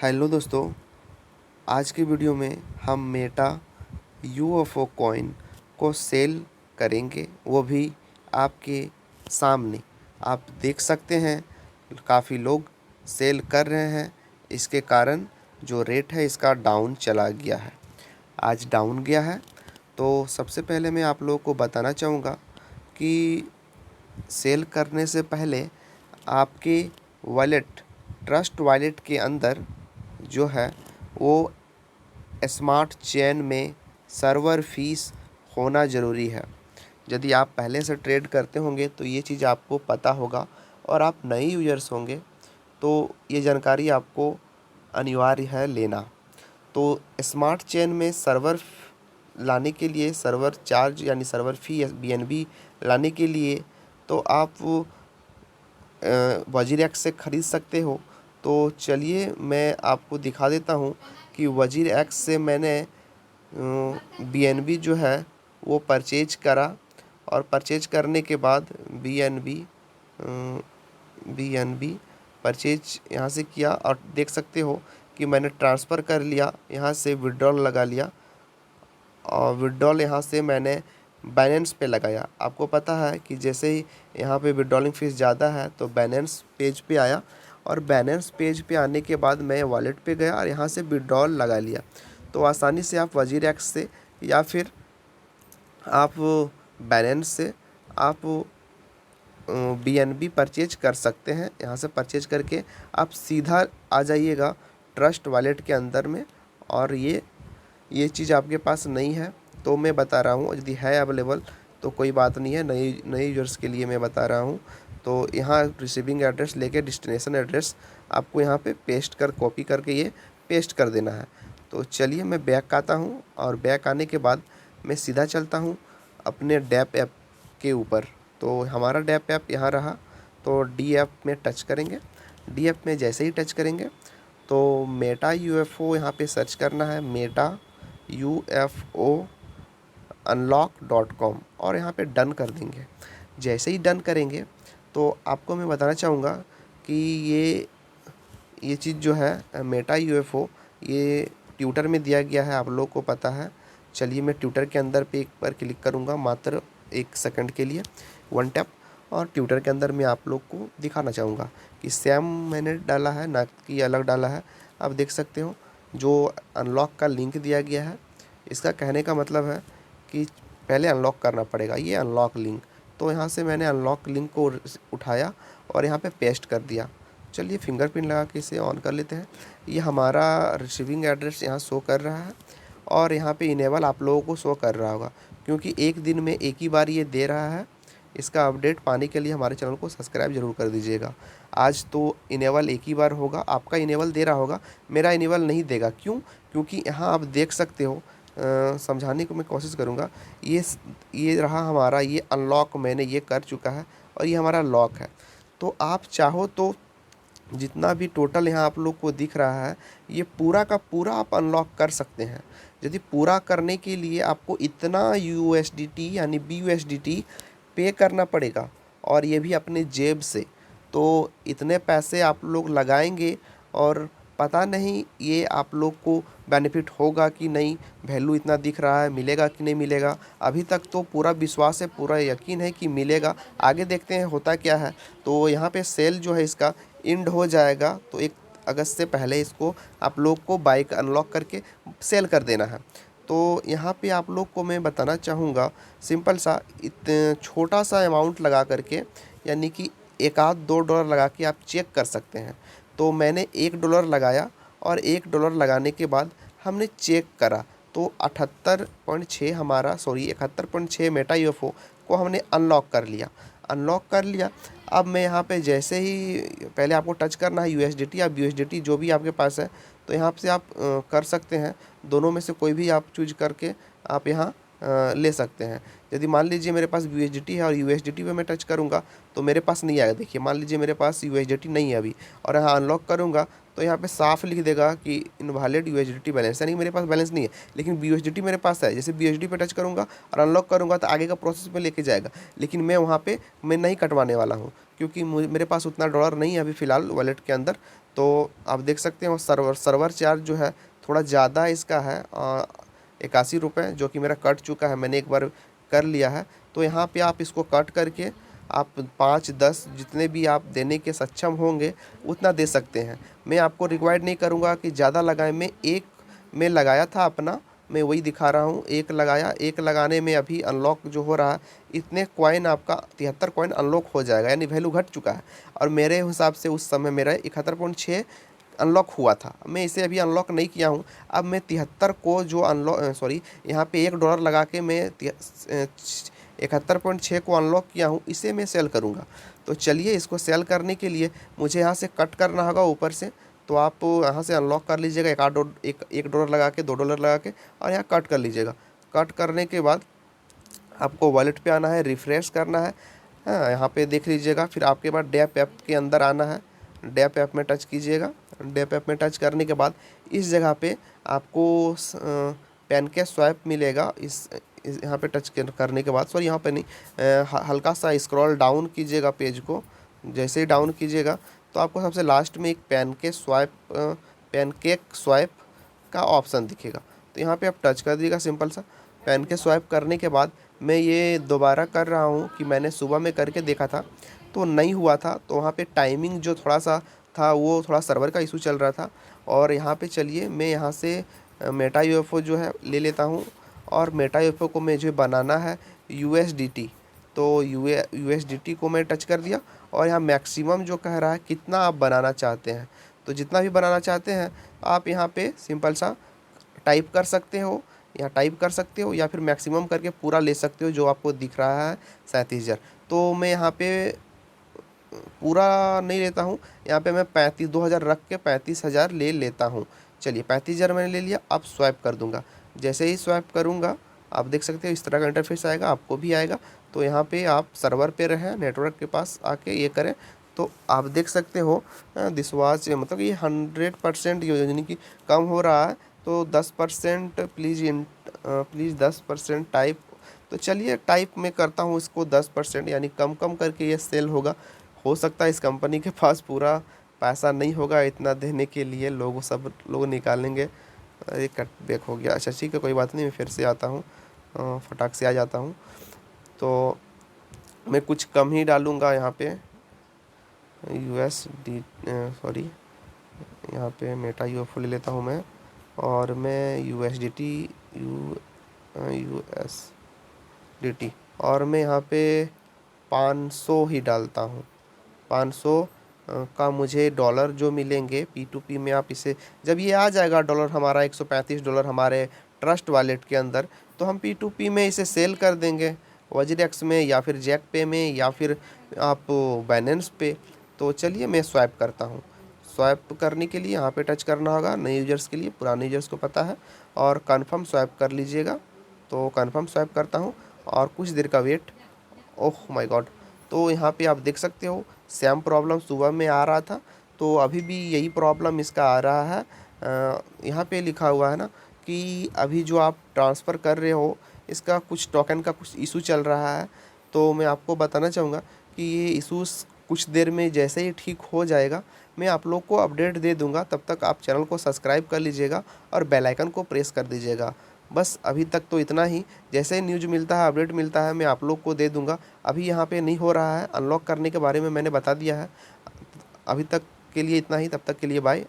Hello दोस्तों, आज की वीडियो में हम मेटा यूएफओ कॉइन को सेल करेंगे, वो भी आपके सामने। आप देख सकते हैं काफ़ी लोग सेल कर रहे हैं। इसके कारण जो रेट है इसका डाउन चला गया है, आज डाउन गया है। तो सबसे पहले मैं आप लोगों को बताना चाहूँगा कि सेल करने से पहले आपके वॉलेट, ट्रस्ट वॉलेट के अंदर जो है वो स्मार्ट चेन में सर्वर फीस होना ज़रूरी है। यदि आप पहले से ट्रेड करते होंगे तो ये चीज़ आपको पता होगा, और आप नए यूजर्स होंगे तो ये जानकारी आपको अनिवार्य है लेना। तो स्मार्ट चेन में सर्वर लाने के लिए, सर्वर चार्ज यानी सर्वर फी बीएनबी लाने के लिए तो आप वजीर से ख़रीद सकते हो। तो चलिए मैं आपको दिखा देता हूँ कि वजीर एक्स से मैंने बीएनबी जो है वो परचेज करा, और परचेज करने के बाद बीएनबी परचेज यहाँ से किया, और देख सकते हो कि मैंने ट्रांसफ़र कर लिया, यहाँ से विड्रॉल लगा लिया, और विड्रॉल यहाँ से मैंने बैलेंस पे लगाया। आपको पता है कि जैसे ही यहाँ पे विड्रॉलिंग फ़ीस ज़्यादा है तो बैलेंस पेज पे आया, और बैलेंस पेज पे आने के बाद मैं वॉलेट पे गया और यहाँ से विड्रॉल लगा लिया। तो आसानी से आप वजीर एक्स से या फिर आप बैलेंस से आप बीएनबी परचेज कर सकते हैं। यहाँ से परचेज करके आप सीधा आ जाइएगा ट्रस्ट वॉलेट के अंदर में। और ये चीज़ आपके पास नहीं है तो मैं बता रहा हूँ, यदि है अवेलेबल तो कोई बात नहीं है, नए यूजर्स के लिए मैं बता रहा हूँ। तो यहाँ रिसीविंग एड्रेस लेके डेस्टिनेशन एड्रेस आपको यहाँ पे पेस्ट कर, कॉपी करके ये पेस्ट कर देना है। तो चलिए मैं बैक आता हूँ, और बैक आने के बाद मैं सीधा चलता हूँ अपने डैप ऐप के ऊपर। तो हमारा डैप ऐप यहाँ रहा, तो डी ऐप में टच करेंगे। डी ऐप में जैसे ही टच करेंगे तो मेटा यूएफओ यहाँ पे सर्च करना है, मेटा UFO unlock.com, और यहाँ पे डन कर देंगे। जैसे ही डन करेंगे तो आपको मैं बताना चाहूँगा कि ये चीज़ जो है मेटा UFO, ये ट्विटर में दिया गया है, आप लोग को पता है। चलिए मैं ट्विटर के अंदर पे एक बार क्लिक करूँगा, मात्र 1 सेकंड के लिए, 1 टैप, और ट्विटर के अंदर मैं आप लोग को दिखाना चाहूँगा कि सेम मैंने डाला है, ना कि अलग डाला है। आप देख सकते हो जो अनलॉक का लिंक दिया गया है, इसका कहने का मतलब है कि पहले अनलॉक करना पड़ेगा, ये अनलॉक लिंक। तो यहाँ से मैंने अनलॉक लिंक को उठाया और यहाँ पे पेस्ट कर दिया। चलिए फिंगरप्रिंट लगा के इसे ऑन कर लेते हैं। ये हमारा रिसीविंग एड्रेस यहाँ शो कर रहा है, और यहाँ पे इनेबल आप लोगों को शो कर रहा होगा, क्योंकि एक दिन में एक ही बार ये दे रहा है। इसका अपडेट पाने के लिए हमारे चैनल को सब्सक्राइब ज़रूर कर दीजिएगा। आज तो इनेबल एक ही बार होगा, आपका इनेबल दे रहा होगा, मेरा इनेबल नहीं देगा। क्यों? क्योंकि यहाँ आप देख सकते हो, समझाने को मैं कोशिश करूँगा। ये रहा हमारा, ये अनलॉक मैंने ये कर चुका है, और ये हमारा लॉक है। तो आप चाहो तो जितना भी टोटल यहाँ आप लोग को दिख रहा है, ये पूरा का पूरा आप अनलॉक कर सकते हैं। यदि पूरा करने के लिए आपको इतना USDT यानी BUSDT पे करना पड़ेगा, और ये भी अपने जेब से। तो इतने पैसे आप लोग लगाएंगे, और पता नहीं ये आप लोग को बेनिफिट होगा कि नहीं, वैल्यू इतना दिख रहा है, मिलेगा कि नहीं मिलेगा। अभी तक तो पूरा विश्वास है, पूरा यकीन है कि मिलेगा। आगे देखते हैं होता क्या है। तो यहाँ पे सेल जो है इसका एंड हो जाएगा, तो 1 अगस्त से पहले इसको आप लोग को बाइक अनलॉक करके सेल कर देना है। तो यहाँ पे आप लोग को मैं बताना चाहूँगा, सिंपल सा छोटा सा अमाउंट लगा करके, यानी कि 1 आध $2 लगा के आप चेक कर सकते हैं। तो मैंने $1 लगाया, और $1 लगाने के बाद हमने चेक करा तो 78.6 हमारा 71.6 मेटा UFO को हमने अनलॉक कर लिया। अब मैं यहाँ पे जैसे ही, पहले आपको टच करना है USDT या BUSDT जो भी आपके पास है, तो यहाँ से आप कर सकते हैं, दोनों में से कोई भी आप चूज करके आप यहाँ ले सकते हैं। यदि मान लीजिए मेरे पास BUSDT है और USDT पे मैं टच करूँगा तो मेरे पास नहीं आएगा। देखिए मान लीजिए मेरे पास USDT नहीं है अभी, और यहाँ अनलॉक करूँगा तो यहाँ पे साफ लिख देगा कि इनवैलिड USDT बैलेंस, यानी मेरे पास बैलेंस नहीं है। लेकिन BUSDT मेरे पास है, जैसे BUSDT पे टच करूँगा और अनलॉक करूँगा तो आगे का प्रोसेस में लेके जाएगा। लेकिन मैं नहीं कटवाने वाला हूँ, क्योंकि मेरे पास उतना डॉलर नहीं है अभी फ़िलहाल वॉलेट के अंदर। तो आप देख सकते हो सर्वर चार्ज जो है थोड़ा ज़्यादा इसका है, 81 रुपये, जो कि मेरा कट चुका है, मैंने एक बार कर लिया है। तो यहाँ पे आप इसको कट करके आप 5-10 जितने भी आप देने के सक्षम होंगे उतना दे सकते हैं। मैं आपको रिक्वायर्ड नहीं करूँगा कि ज़्यादा लगाएं। मैं लगाया था अपना, मैं वही दिखा रहा हूँ, एक लगाया, एक लगाने में अभी अनलॉक जो हो रहा है, इतने कॉइन आपका 73 कॉइन अनलॉक हो जाएगा, यानी वैल्यू घट चुका है। और मेरे हिसाब से उस समय मेरा 71.6 अनलॉक हुआ था। मैं इसे अभी अनलॉक नहीं किया हूँ। अब मैं 73 को जो अनलॉक सॉरी यहाँ पे $1 लगा के मैं 71.6 को अनलॉक किया हूँ, इसे मैं सेल करूँगा। तो चलिए, इसको सेल करने के लिए मुझे यहाँ से कट करना होगा ऊपर से। तो आप यहाँ से अनलॉक कर लीजिएगा, $1 लगा के, $2 लगा के, और यहाँ कट कर लीजिएगा। कट करने के बाद आपको वॉलेट पे आना है, रिफ्रेश करना है। हाँ, यहाँ पे देख लीजिएगा। फिर आपके पास डैप ऐप के अंदर आना है, डैप ऐप में टच कीजिएगा। डैप ऐप में टच करने के बाद इस जगह पे आपको पैनकेक स्वैप मिलेगा। इस यहाँ पे टच करने के बाद, सॉरी यहाँ पे नहीं, हल्का सा स्क्रॉल डाउन कीजिएगा पेज को। जैसे ही डाउन कीजिएगा तो आपको सबसे लास्ट में एक पैनकेक स्वैप का ऑप्शन दिखेगा। तो यहाँ पे आप टच कर दीजिएगा सिंपल सा। पैनकेक स्वैप करने के बाद मैं ये दोबारा कर रहा हूँ कि मैंने सुबह में करके देखा था तो नहीं हुआ था। तो वहाँ पे टाइमिंग जो थोड़ा सा था, वो थोड़ा सर्वर का इशू चल रहा था। और यहाँ पे चलिए, मैं यहाँ से मेटा यूएफओ जो है ले लेता हूँ। और मेटा यूएफओ को मुझे बनाना है USDT। तो USDT को मैं टच कर दिया। और यहाँ मैक्सिमम जो कह रहा है कितना आप बनाना चाहते हैं, तो जितना भी बनाना चाहते हैं आप यहाँ पे सिंपल सा टाइप कर सकते हो, या फिर मैक्सिमम करके पूरा ले सकते हो जो आपको दिख रहा है 37,000। तो मैं यहाँ पे पूरा नहीं लेता हूँ, यहाँ पे मैं 2,000 रख के 35,000 ले लेता हूँ। चलिए, 35,000 मैंने ले लिया। अब स्वैप कर दूंगा। जैसे ही स्वैप करूँगा आप देख सकते हो इस तरह का इंटरफेस आएगा, आपको भी आएगा। तो यहाँ पे आप सर्वर पे रहें, नेटवर्क के पास आके ये करें तो आप देख सकते हो दिस वाज, मतलब ये 100% यानी कि कम हो रहा है। तो 10% प्लीज़ 10% टाइप। तो चलिए, टाइप में करता हूँ इसको 10%, यानी कम कम करके ये सेल होगा। हो सकता है इस कंपनी के पास पूरा पैसा नहीं होगा इतना देने के लिए, सब लोग निकालेंगे। अरे कट बैक हो गया। अच्छा ठीक है, कोई बात नहीं, मैं फिर से आता हूँ, फटाक से आ जाता हूँ। तो मैं कुछ कम ही डालूँगा यहाँ पे USD, सॉरी, यहाँ पे मेटा यूएफओ ले लेता हूँ मैं। और मैं USDT और मैं यहाँ पे 500 ही डालता हूँ। 500 का मुझे डॉलर जो मिलेंगे P2P में, आप इसे जब ये आ जाएगा डॉलर हमारा $135 हमारे ट्रस्ट वॉलेट के अंदर, तो हम P2P में इसे सेल कर देंगे, वज्रेक्स में या फिर जैक पे में या फिर आप बाइनेंस पे। तो चलिए, मैं स्वैप करता हूँ। स्वैप करने के लिए यहाँ पे टच करना होगा, नए यूजर्स के लिए, पुराने यूजर्स को पता है। और कन्फर्म स्वैप कर लीजिएगा। तो कन्फर्म स्वैप करता हूँ और कुछ देर का वेट। Oh my God. तो यहाँ पे आप देख सकते हो सेम प्रॉब्लम सुबह में आ रहा था, तो अभी भी यही प्रॉब्लम इसका आ रहा है। यहाँ पे लिखा हुआ है ना कि अभी जो आप ट्रांसफ़र कर रहे हो इसका कुछ टोकन का कुछ इशू चल रहा है। तो मैं आपको बताना चाहूँगा कि ये इशूज़ कुछ देर में जैसे ही ठीक हो जाएगा मैं आप लोग को अपडेट दे दूँगा। तब तक आप चैनल को सब्सक्राइब कर लीजिएगा और बेल आइकन को प्रेस कर दीजिएगा। बस अभी तक तो इतना ही। जैसे ही न्यूज़ मिलता है, अपडेट मिलता है, मैं आप लोग को दे दूँगा। अभी यहाँ पे नहीं हो रहा है, अनलॉक करने के बारे में मैंने बता दिया है। अभी तक के लिए इतना ही, तब तक के लिए बाय।